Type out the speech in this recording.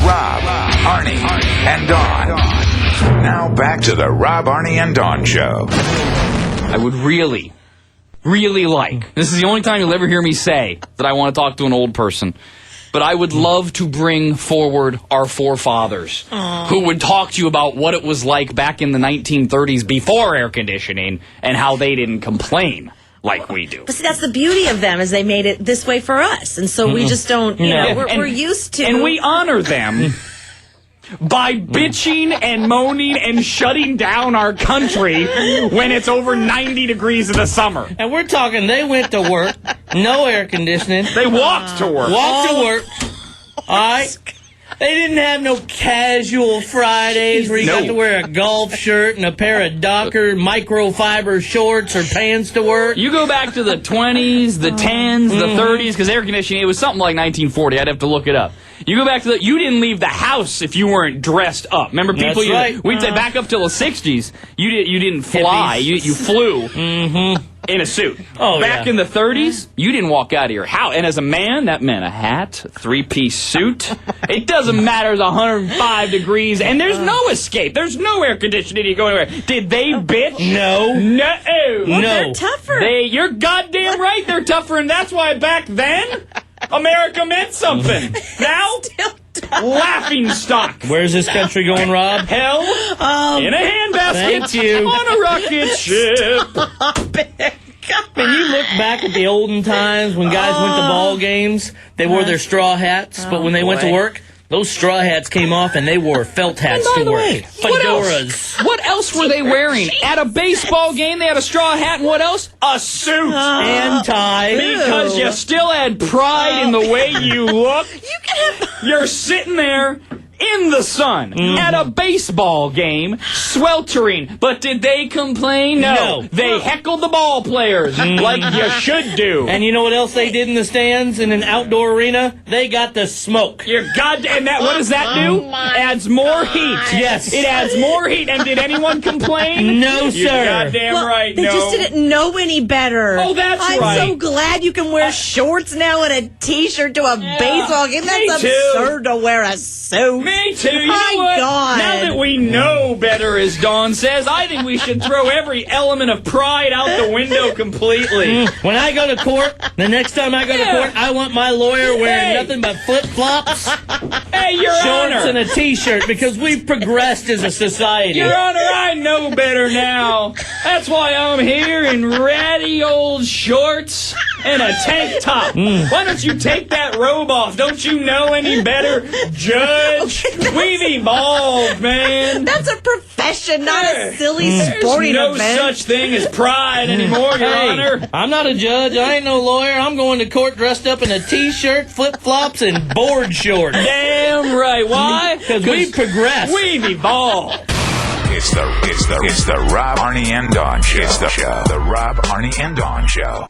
Rob, Arnie, and Dawn. Now back to the Rob, Arnie, and Dawn Show. I would really like, this is the only time you'll ever hear me say that I want to talk to an old person, but I would love to bring forward our forefathers who would talk to you about what it was like back in the 1930s before air conditioning and how they didn't complain like we do. But see, that's the beauty of them, is they made it this way for us. And so we just don't, we're used to. And we honor them by bitching and moaning and shutting down our country when it's over 90 degrees in the summer. And we're talking, they went to work, no air conditioning. They walked to work. Walked to work. All right. They didn't have no casual Fridays where you got to wear a golf shirt and a pair of Docker microfiber shorts or pants to work. You go back to the 20s, the 10s, the 30s, because air conditioning, it was something like 1940. I'd have to look it up. You go back to you didn't leave the house if you weren't dressed up. Remember, people, That's right. We'd say back up till the 60s, you didn't fly, you flew in a suit. Oh, back in the 30s, you didn't walk out of your house. And as a man, that meant a hat, a three-piece suit. It doesn't matter, it's 105 degrees, and there's no escape. There's no air conditioning. You go anywhere. Did they bitch? No. Well, they're tougher. You're goddamn right they're tougher, and that's why back then, America meant something. Now, laughing stock. Where's this country going, Rob? Hell, in a handbasket. Thank you. On a rocket ship. When you look back at the olden times when guys went to ball games, they wore their straw hats, but when they went to work, those straw hats came off and they wore felt hats to work. Fedoras. What else were they wearing? At a baseball game, they had a straw hat, and what else? A suit. And tie. Because you still had pride in the way you look. You're sitting there in the sun at a baseball game, sweltering. But did they complain? No. They heckled the ball players like you should do. And you know what else they did in the stands in an outdoor arena? They got the smoke. You're goddamn. And what does that do? Adds more heat. Yes. It adds more heat. And did anyone complain? No, sir. You're goddamn right. They just didn't know any better. Oh, that's I'm right. so glad you can wear shorts now and a T-shirt to a baseball game. That's absurd to wear a suit. Me too. You know My what? God. Now that we know better, as Dawn says, I think we should throw every element of pride out the window completely. When I go to court, the next time I go to court, I want my lawyer wearing nothing but flip-flops, Hey, Your shorts, Honor. and a T-shirt because we've progressed as a society. Your Honor, I know better now. That's why I'm here in ratty old shorts and a tank top. Why don't you take that robe off? Don't you know any better, Judge? We've evolved, man. That's a profession, not a silly There's sporting no event. such thing as pride anymore, Your Honor. I'm not a judge. I ain't no lawyer. I'm going to court dressed up in a T-shirt, flip-flops, and board shorts. Damn right. Why? Because we've progressed. We've evolved. It's the Rob, Arnie, and Dawn Show. It's the Rob, Arnie, and Dawn Show.